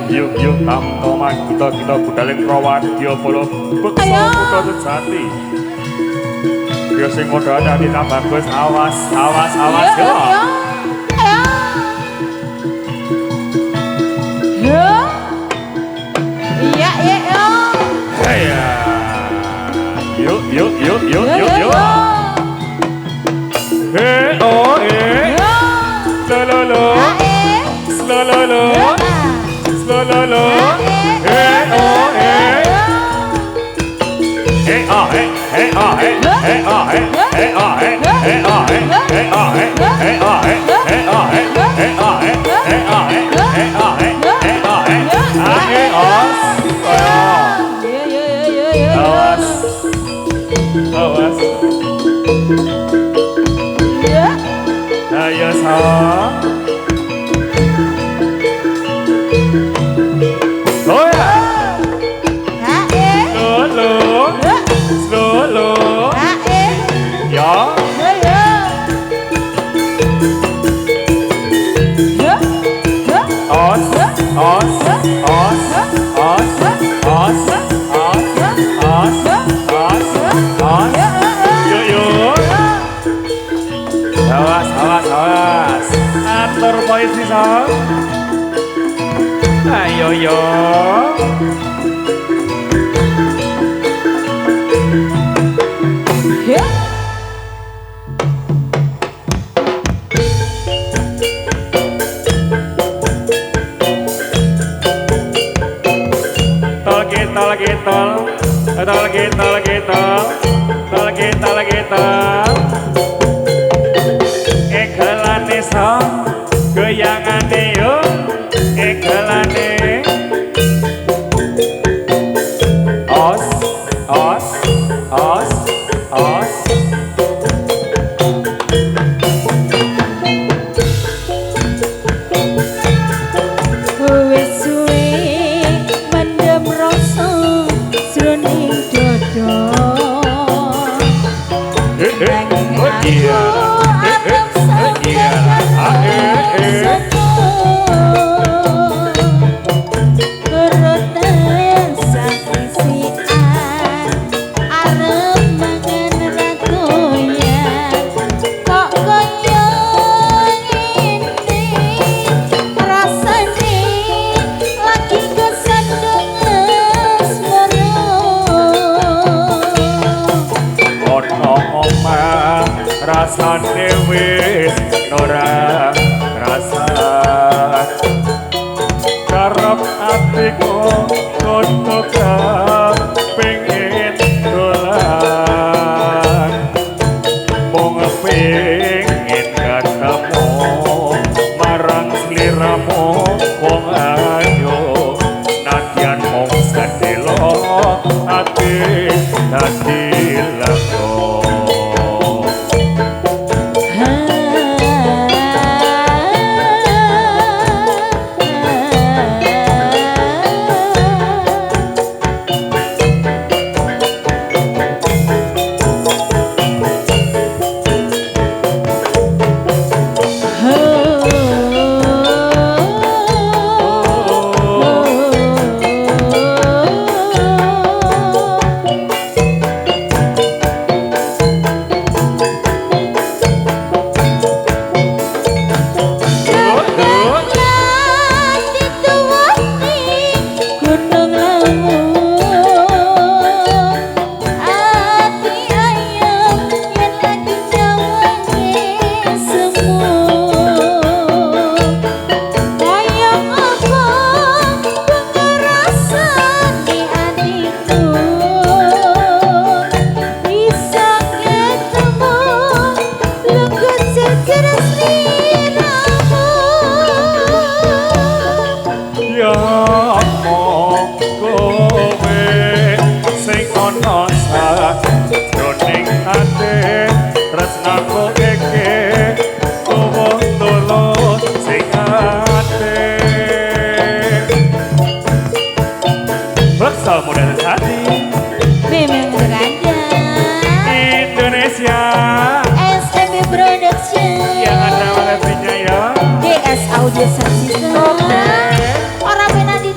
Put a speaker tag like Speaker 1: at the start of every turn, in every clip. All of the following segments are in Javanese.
Speaker 1: yuk tamtoman kita budalin Prawadya Bala beksa kutha sejati. Ya sing modal ati tak bagus awas yo. Yuk. Hey oh eh. Slololo. Hey oh eh. Hey ah hey. Hey ah hey. Hey ah hey. Hey ah hey. Hey ah hey. Hey ah hey. Hey ah hey. Hey ah hey. Hey ah hey. Hey ah hey. Hey ah hey. Hey ah hey. Hey os. Awas. Ayo sa. Oh ya. Slow. Ya. Awas. Atur posisi sang. Ayo yo. Tol. Ekelane sa goyangane yo ekelane os
Speaker 2: wis suwe mendem rasa jroning dodo
Speaker 1: rasane wis ora rasa karep atiku kono pengen dolan mung pengen ketemu marang sliramu wong ayu nadyan mung sedelo ati dadi lagu.
Speaker 2: Audio System. Orang pernah di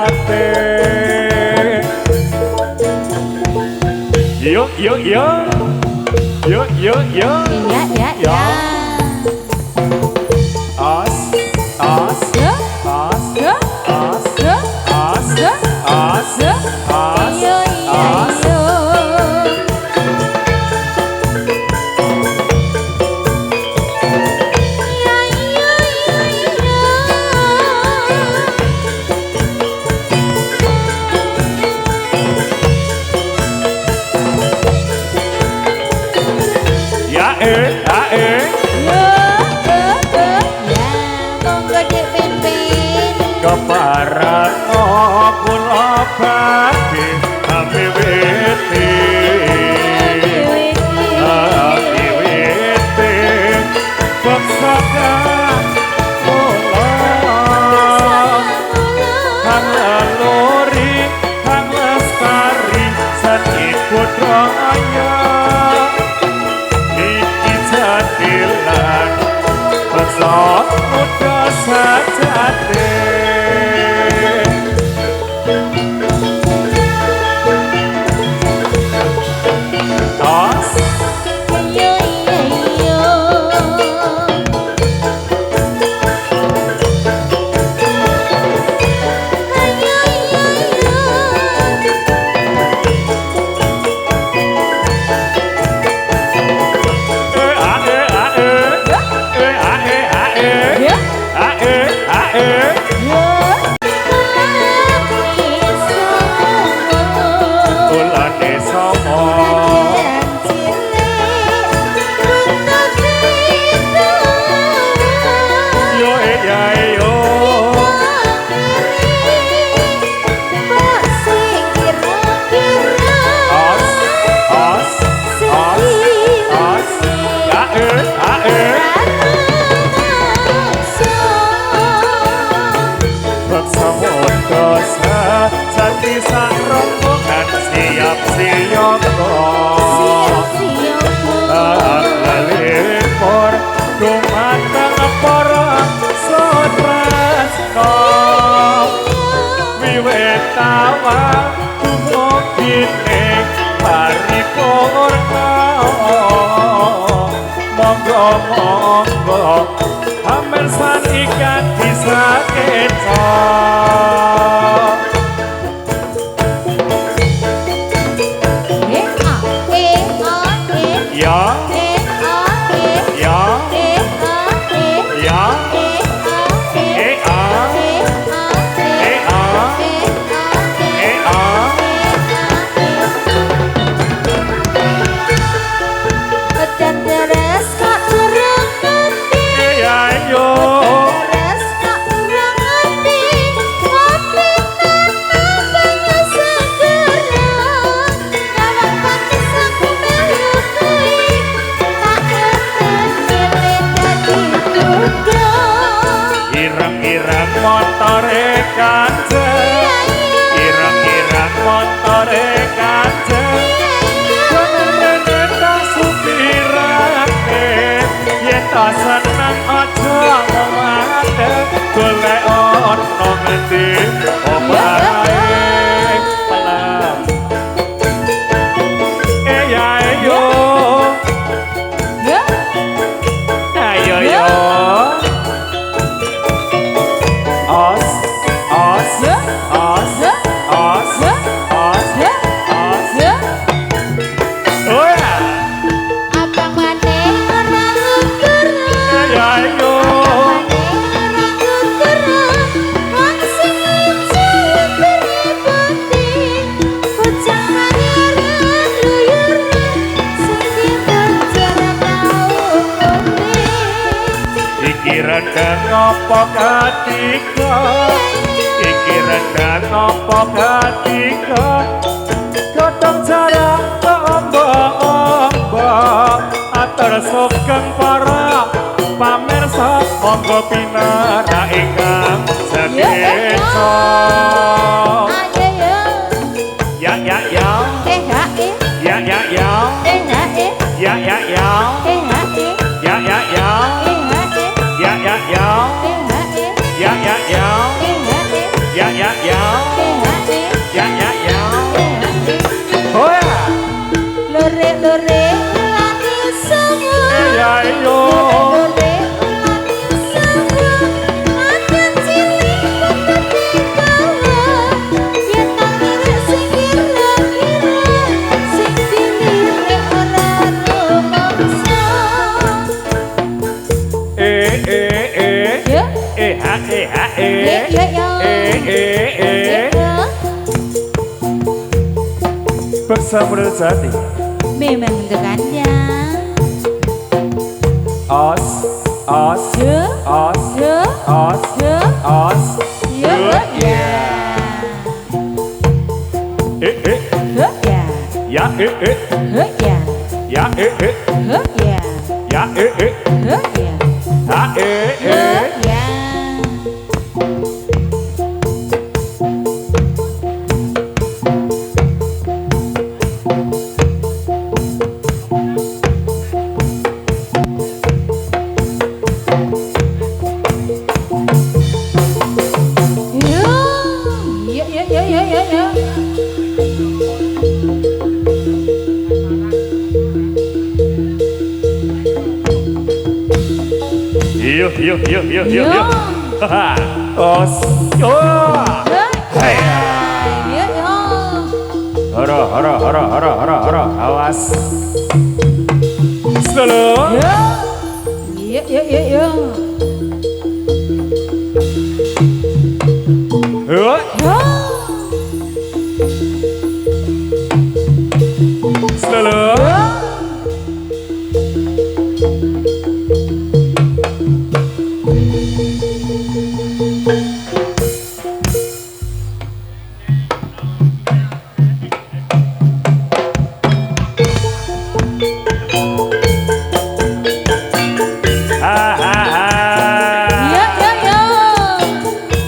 Speaker 1: hati. Yuk yuk yuk yuk yuk yuk
Speaker 2: Ya.
Speaker 1: as as
Speaker 2: Ya.
Speaker 1: as
Speaker 2: Ya.
Speaker 1: as
Speaker 2: Ya.
Speaker 1: as
Speaker 2: Ya.
Speaker 1: as
Speaker 2: Ya.
Speaker 1: as
Speaker 2: Iyo, iya,
Speaker 1: as
Speaker 2: iyo. Iya, iya, iya,
Speaker 1: ya
Speaker 2: iya. Ya, monggo Dik Pin-pin.
Speaker 1: keparan kula badhe kami witi kami witi beksaka kula kang lori kang lestari san ibu raya iki jadilan besok muda sajate. Tos
Speaker 2: Iya, iya, iya. Iya, iya, iya.
Speaker 1: Siap siyogo Lalipur Dumateng para sutresna Wiwetawa Tumugine paripurna Monggo-monggo Amirsan ikan disaketa Ya, ya, ya, ireng-ireng motore kanjeng ireng-ireng motore kanjeng seneng tak supirake yen tak seneng aja ngomate golek ono ngendi omahe pelam ya yo ayo yo Os, os, os, os, os, os. Oh ya,
Speaker 2: Abang maneh ora luntur.
Speaker 1: ya yo. Iki rendang ngopo katika, iki rendang ngopo katika. Godhong jarak ombak-ombak, atur sugeng para pamirsa, monggo pinara ingkang sedeso. Ya ya ya, ya ya ya, ya ya ya, ya ya ya, ya ya ya, ya ya ya, Ya ya ya. Ya ya ya. Oh ya.
Speaker 2: Lore lore lani semua.
Speaker 1: Ya yo.
Speaker 2: Lore lani semua. Akan cilik ketika yen nang lirik sing kira-kira sing dilirik ora rumangsa. Ya.
Speaker 1: Ha ha
Speaker 2: Ya ya ya.
Speaker 1: Bersamudra Jati.
Speaker 2: Memang dengannya.
Speaker 1: Os os
Speaker 2: Ya.
Speaker 1: os
Speaker 2: Ya.
Speaker 1: os
Speaker 2: Ya.
Speaker 1: os.
Speaker 2: Ya. Ya.
Speaker 1: Ya
Speaker 2: Ya.
Speaker 1: ya
Speaker 2: Ya.
Speaker 1: ya
Speaker 2: Ya.
Speaker 1: ya
Speaker 2: Ya.
Speaker 1: ya
Speaker 2: Ya. Ya.
Speaker 1: Yo yo yo yo yo yo. Os yo. Hey. Hara hara hara hara hara hara. Awas. Selalu. Selalu.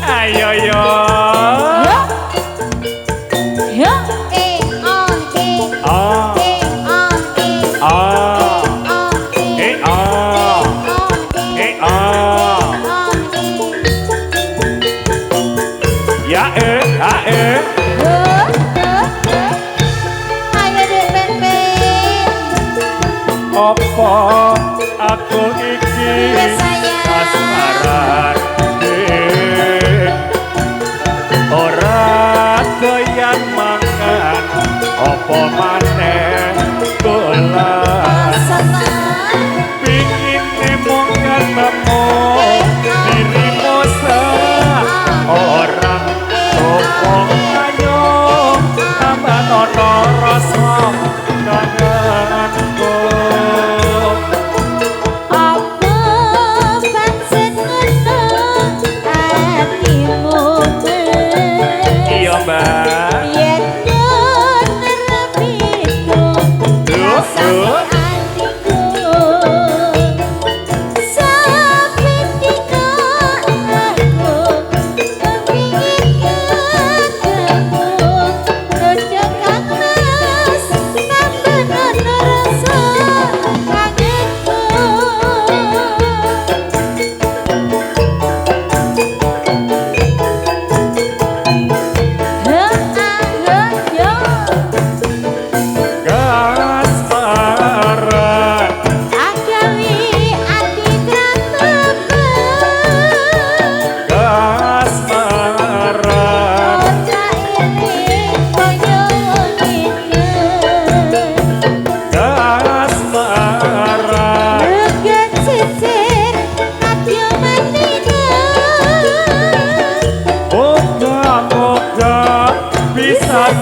Speaker 1: Ayo yo. Ya Apa aku iki asmaran ora doyan mangan apa maneh kula pingin nemongan mamo dirimu orang sopong ayo tambah nono rasa kangenku. Iya mbak.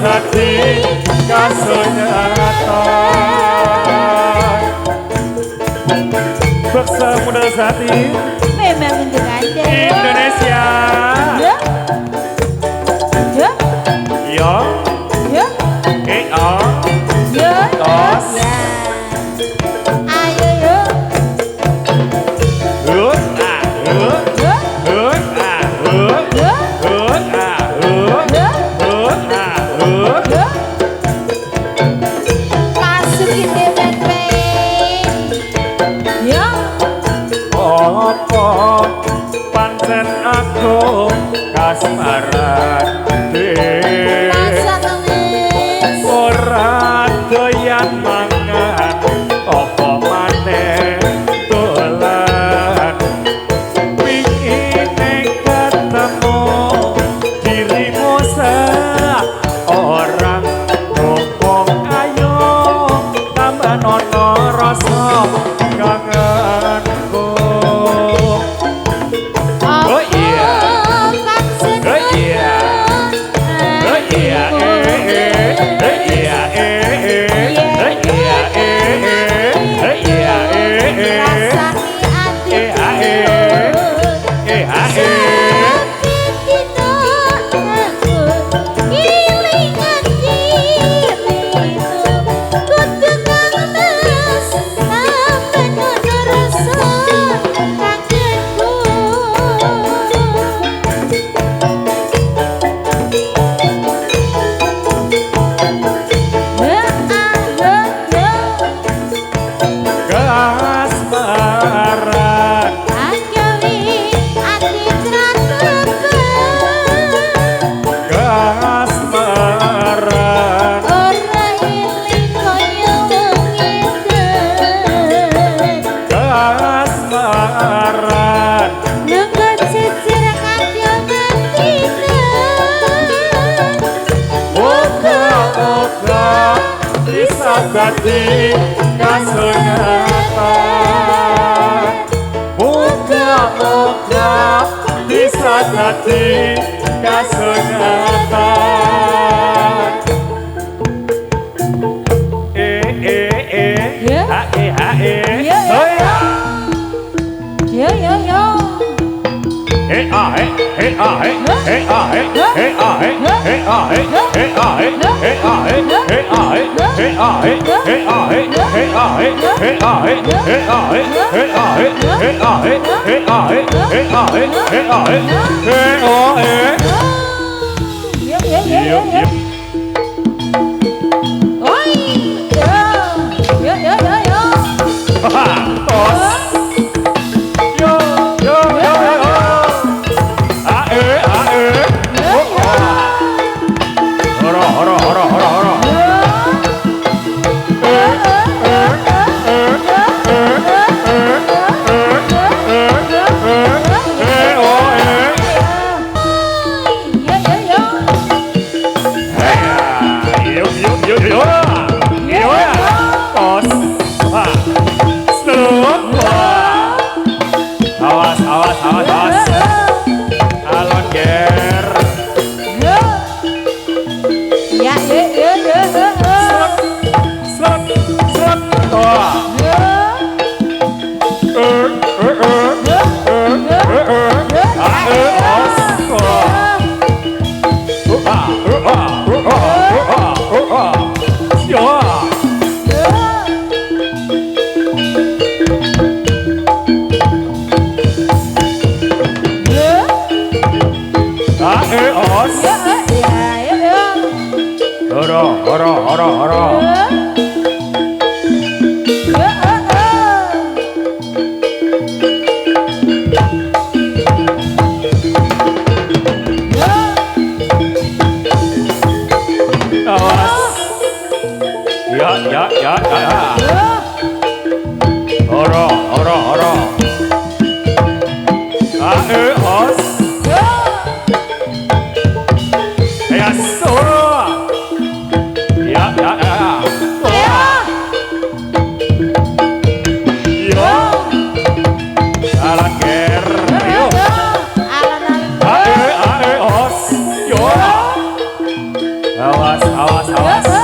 Speaker 1: Hati kasunyata Bersamudra Jati
Speaker 2: Memang dengannya
Speaker 1: Indonesia.
Speaker 2: Ya.
Speaker 1: Yo.
Speaker 2: Ya. Ya.
Speaker 1: Tos.
Speaker 2: Ayo yo. Masukin deh
Speaker 1: Apa pancen aku
Speaker 2: Rasa ngemis
Speaker 1: ora doyan mangan apa maneh dolan pingin ketemu dirimu seorang ngomong ayo tambah nono rasa kangenku. Oh iya, oh iya, oh iya, dadi kasengatan muga-muga bisa dadi kasengatan
Speaker 2: awas